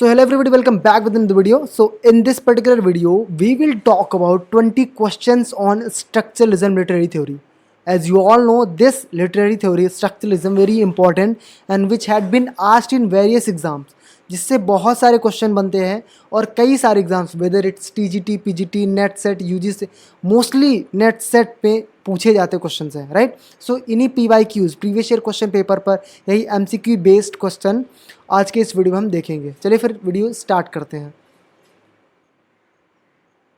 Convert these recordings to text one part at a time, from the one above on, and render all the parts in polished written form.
So hello everybody, welcome back within the video. So in this particular video, we will talk about 20 questions on structuralism literary theory. As you all know, this literary theory, structuralism, very important and which had been asked in various exams. जिससे बहुत सारे question बनते हैं और कई सारे exams whether it's TGT, PGT, NET SET, UG से mostly NET SET पे पूछे जाते क्वेश्चन हैं, राइट. सो इन्हीं PYQs previous year question paper पर यही MCQ बेस्ड क्वेश्चन आज के इस वीडियो में हम देखेंगे. चलिए फिर वीडियो स्टार्ट करते हैं.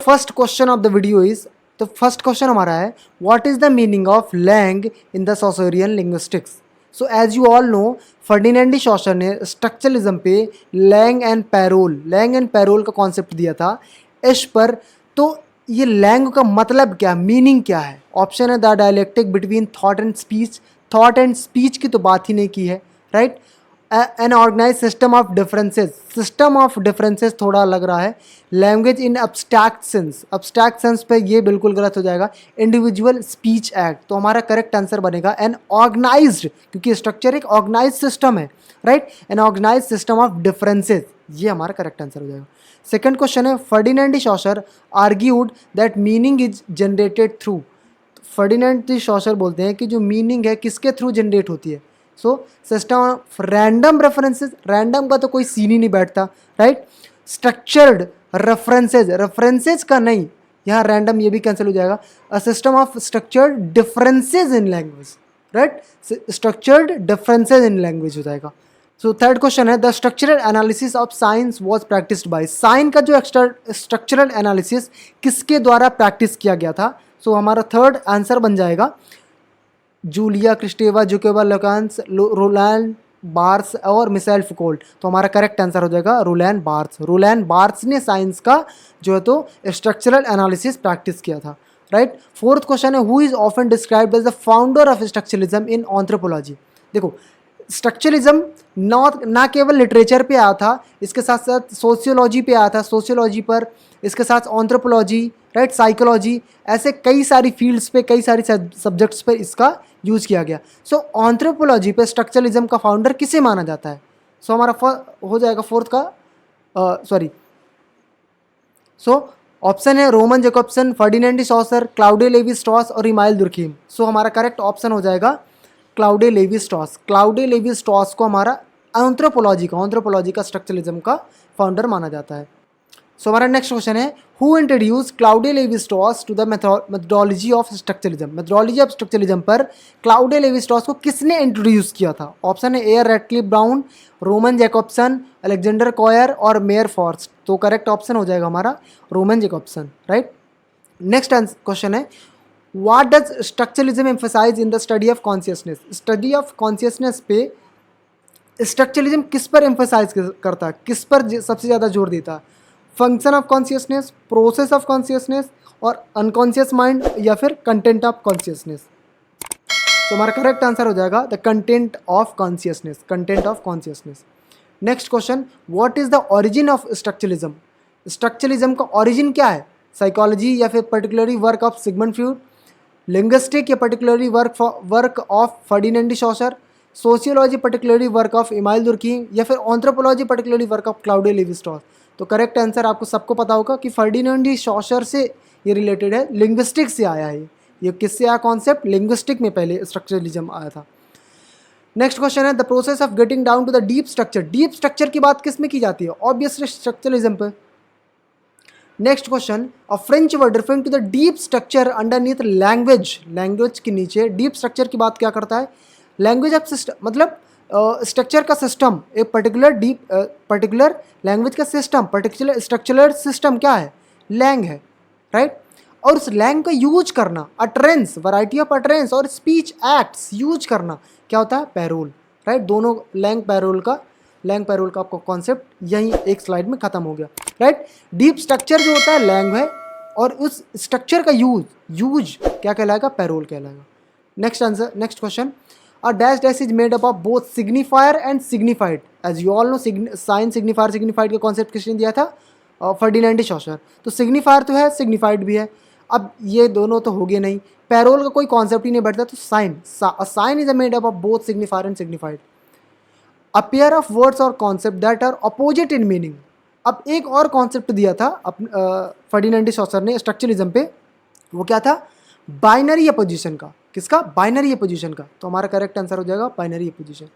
First question of the video is, तो फर्स्ट क्वेश्चन हमारा है what is the meaning of langue in the Saussurean linguistics. So as you all know, Ferdinand de Saussure ने स्ट्रक्चरलिज्म पे लैंग एंड पैरोल का concept दिया था इश पर. तो ये लैंग का मतलब क्या, मीनिंग क्या है? ऑप्शन है the dialectic between thought and speech. Thought and speech की तो बात ही नहीं की है, right. An organise system of differences थोड़ा लग रहा है. लैंग्वेज इन अब्स्ट्रैक्ट सेंस पे ये बिल्कुल गलत हो जाएगा. इंडिविजुअल स्पीच एक्ट, तो हमारा करेक्ट आंसर बनेगा एन ऑर्गेनाइज्ड, क्योंकि स्ट्रक्चर एक ऑर्गेनाइज सिस्टम है, right. An organise system of differences, ये हमारा करेक्ट आंसर हो जाएगा. सेकेंड क्वेश्चन है Ferdinand de Saussure argued that meaning is generated through. Ferdinand de Saussure बोलते हैं कि जो मीनिंग है किसके थ्रू जनरेट होती है. So system of random references, random का तो कोई सीन ही नहीं बैठता, राइट. स्ट्रक्चर्ड रेफरेंसेज का नहीं, यहाँ रैंडम ये भी कैंसिल हो जाएगा. A system of structured differences in language, right. Structured differences in language हो जाएगा. सो थर्ड क्वेश्चन है the structural analysis of science was practised by. Sign का जो स्ट्रक्चरल एनालिसिस किसके द्वारा प्रैक्टिस किया गया था. सो हमारा थर्ड आंसर बन जाएगा जूलिया क्रिस्टेवा, जोकेबा लकांस, रोलैंड बार्स और मिशेल फुकोल्ट. तो हमारा करेक्ट आंसर हो जाएगा रोलैंड बार्स ने साइंस का जो है तो स्ट्रक्चरल एनालिसिस प्रैक्टिस किया था, राइट. फोर्थ क्वेश्चन है who is often described as the founder of structuralism in anthropology. देखो, स्ट्रक्चरलिज्म ना केवल लिटरेचर पे आया था, इसके साथ साथ सोशियोलॉजी पे आया था, सोशियोलॉजी पर, इसके साथ एंथ्रोपोलॉजी, राइट, साइकोलॉजी, ऐसे कई सारी फील्ड्स पे, कई सारी सब्जेक्ट्स पे इसका यूज़ किया गया. सो एंथ्रोपोलॉजी पे स्ट्रक्चरलिज्म का फाउंडर किसे माना जाता है. सो हमारा हो जाएगा फोर्थ का सो ऑप्शन है Roman Jakobson, Ferdinand de Saussure, Claudio Levi Strauss और इमाइल दुर्खीम. सो हमारा करेक्ट ऑप्शन हो जाएगा क्लाउडियो लेवी स्ट्रॉस को हमारा एंथ्रोपोलॉजी का स्ट्रक्चरलिज्म का फाउंडर माना जाता है. सो हमारा नेक्स्ट क्वेश्चन है who introduce Claudio Levi Strauss to the methodology of structuralism पर क्लाउडियो लेवी स्ट्रॉस को किसने इंट्रोड्यूस किया था. ऑप्शन है A R Radcliffe Brown, Roman Jakobson, Alexander Koyre और मेयर फॉर्स्ट. तो करेक्ट ऑप्शन हो जाएगा हमारा Roman Jakobson, right. Next question है what does structuralism emphasise in the study of consciousness. Study of consciousness पे स्ट्रक्चरलिज्म किस पर एम्फसाइज करता है, किस पर सबसे ज़्यादा जोर देता है. Function of consciousness, process of consciousness और अनकॉन्शियस माइंड या फिर कंटेंट ऑफ कॉन्शियसनेस. तो हमारा करेक्ट आंसर हो जाएगा the content of consciousness. Next question what is the origin of structuralism. Structuralism का ओरिजिन क्या है. साइकोलॉजी या फिर particularly work of Sigmund Freud, linguistic या particularly work of Ferdinand de Saussure, sociology particularly work of Emile Durkheim या फिर anthropology particularly work of Claudio Levi Strauss. तो correct answer आपको सबको पता होगा कि फर्डिनेंड डी शॉसर से ये रिलेटेड है, लिंग्विस्टिक से आया है. ये किससे आया कॉन्सेप्ट, लिंग्विस्टिक में पहले स्ट्रक्चरलिज्म आया था. नेक्स्ट क्वेश्चन है the process of getting down to the deep structure. Deep structure की बात किस में की जाती है, ऑब्वियसली स्ट्रक्चरलिज्म पे. Next question a French word referring to the deep structure underneath language के नीचे डीप स्ट्रक्चर की बात क्या करता है. लैंग्वेज ऑफ सिस्टम, मतलब स्ट्रक्चर का सिस्टम, एक पर्टिकुलर लैंग्वेज का सिस्टम, पर्टिकुलर स्ट्रक्चरल सिस्टम क्या है, लैंग है, राइट. और उस लैंग का यूज करना, अटरेंस, वैरायटी ऑफ अटरेंस और स्पीच एक्ट्स यूज करना क्या होता है, पैरोल, राइट. दोनों लैंग पैरोल का आपका कॉन्सेप्ट यहीं एक स्लाइड में खत्म हो गया, राइट. डीप स्ट्रक्चर जो होता है लैंग है और उस स्ट्रक्चर का यूज क्या कहलाएगा, पैरोल कहलाएगा. Next question a dash is made up of both signifier and signified. As you all know, sign, signified का कॉन्सेप्ट किसने दिया था, फर्डिनेंड डी शॉसर. तो सिग्निफायर तो है, सिग्निफाइड भी है. अब ये दोनों तो हो गए नहीं, पैरोल का कोई कॉन्सेप्ट ही नहीं बैठता. तो sign is made up of both signifier and signified. A pair of words और concept that are opposite in meaning. अब एक और कॉन्सेप्ट दिया था फर्डिनेंड डी सॉसर ने स्ट्रक्चरलिज्म पे, वो क्या था? बाइनरी अपोजिशन का। किसका? बाइनरी अपोजिशन का। तो हमारा करेक्ट आंसर हो जाएगा बाइनरी अपोजिशन,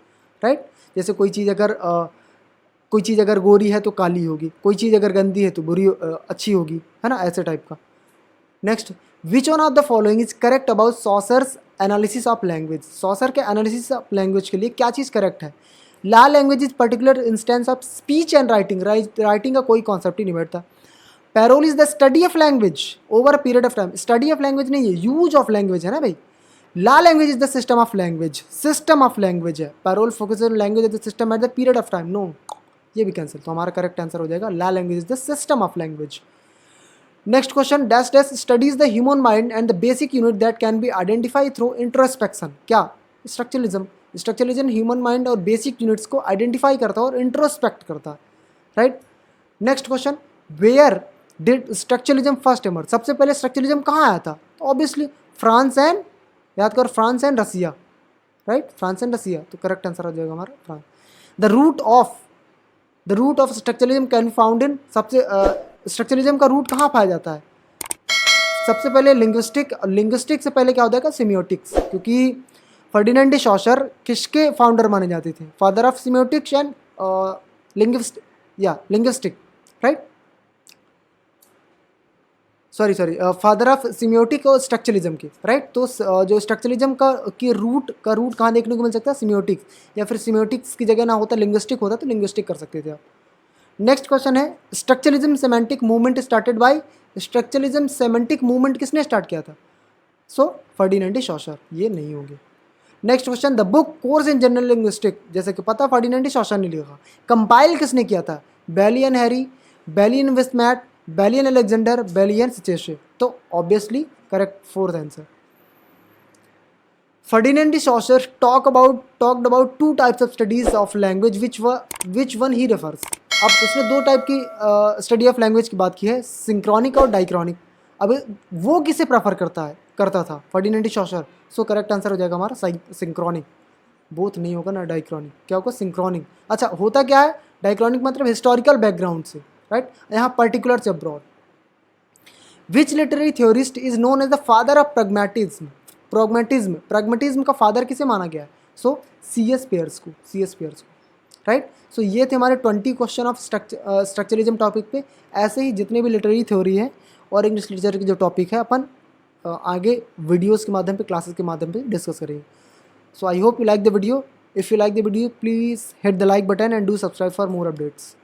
राइट। जैसे कोई चीज़ अगर गोरी है तो काली होगी, कोई चीज़ अगर गंदी है तो बुरी अच्छी होगी, है ना, ऐसे टाइप का। Next, which one of the following is correct about Saussure's analysis of language. Saussure के एनालिसिस ऑफ लैंग्वेज के लिए क्या चीज़ करेक्ट है? La language is particular instance of speech and writing. Writing का कोई कॉन्सेप्ट ही नहीं बैठता। Parole is the study of language over a period of time. Study of language नहीं है, यूज ऑफ लैंग्वेज है ना भाई। La language is the system of language, system of language है। Parole focus on language is the system at the period of time. No, ये भी cancel. तो हमारा करेक्ट आंसर हो जाएगा la language is the system of language. Next question, dash dash studies the human mind and the basic unit that can be identify through introspection. क्या? Structuralism. Structuralism human mind और basic units को identify करता है और introspect करता है, right. Next question, where did structuralism first emerge. सबसे पहले स्ट्रक्चरलिज्म कहाँ आया था? तो ऑब्वियसली फ्रांस एंड, याद करो, France and Russia, right, France and Russia. तो करेक्ट आंसर हो जाएगा हमारा France. The root of structuralism can be found in, सबसे स्ट्रक्चरलिज्म का रूट कहाँ पाया जाता है? सबसे पहले लिंग्विस्टिक से पहले क्या होता है? सिमियोटिक्स। क्योंकि फर्डिनेंड डी सॉसर किसके फाउंडर माने जाते थे? Father of semiotics and linguistic, right, sorry father of semiotic और स्ट्रक्चरलिज्म के, राइट। तो जो स्ट्रक्चरलिज्म का रूट कहाँ देखने को मिल सकता है? सिमियोटिक्स, या फिर सिमियोटिक्स की जगह ना होता लिंग्विस्टिक होता तो लिंग्विस्टिक कर सकते थे आप। नेक्स्ट क्वेश्चन है, structuralism semantic movement started by. Structuralism semantic movement किसने स्टार्ट किया था? सो फर्डिनेंड डी सॉसर। ये नहीं होंगे। Next question, the book course in general linguistic, जैसे कि पता फर्डिनेंड डी सॉसर ने लिखा। कंपाइल किसने किया था? बेलियन हैरी, बेलियन विस्मैट, बेलियन अलेक्जेंडर, बेलियन सिचेशे। तो obviously correct fourth answer. Ferdinand de saucer talked about two types of studies of language, which one he refers. अब उसने दो टाइप की स्टडी ऑफ लैंग्वेज की बात की है, सिंक्रोनिक और डाइक्रॉनिक। अब वो किसे प्रेफर करता था? Ferdinand de saucer. So correct answer हो जाएगा हमारा सिंक्रोनिक। बोथ नहीं होगा ना, डाइक्रॉनिक। क्या होगा? सिंक्रोनिक। अच्छा, होता क्या है डाइक्रॉनिक? मतलब हिस्टोरिकल बैकग्राउंड से, राइट, यहाँ पर्टिकुलर से abroad. Which literary theorist is known as the father of pragmatism का फादर किसे माना गया है? सो C.S. पेयर्स को, राइट। सो ये थे हमारे 20 क्वेश्चन ऑफ स्ट्रक्चरलिज्म टॉपिक पे। ऐसे ही जितने भी लिटरेरी थ्योरी है और इंग्लिश लिटरेचर के जो टॉपिक है अपन आगे वीडियोस के माध्यम पे, क्लासेस के माध्यम पे डिस्कस करेंगे। So I hope you like the video. If you like the video, please hit the like button and do subscribe for more updates.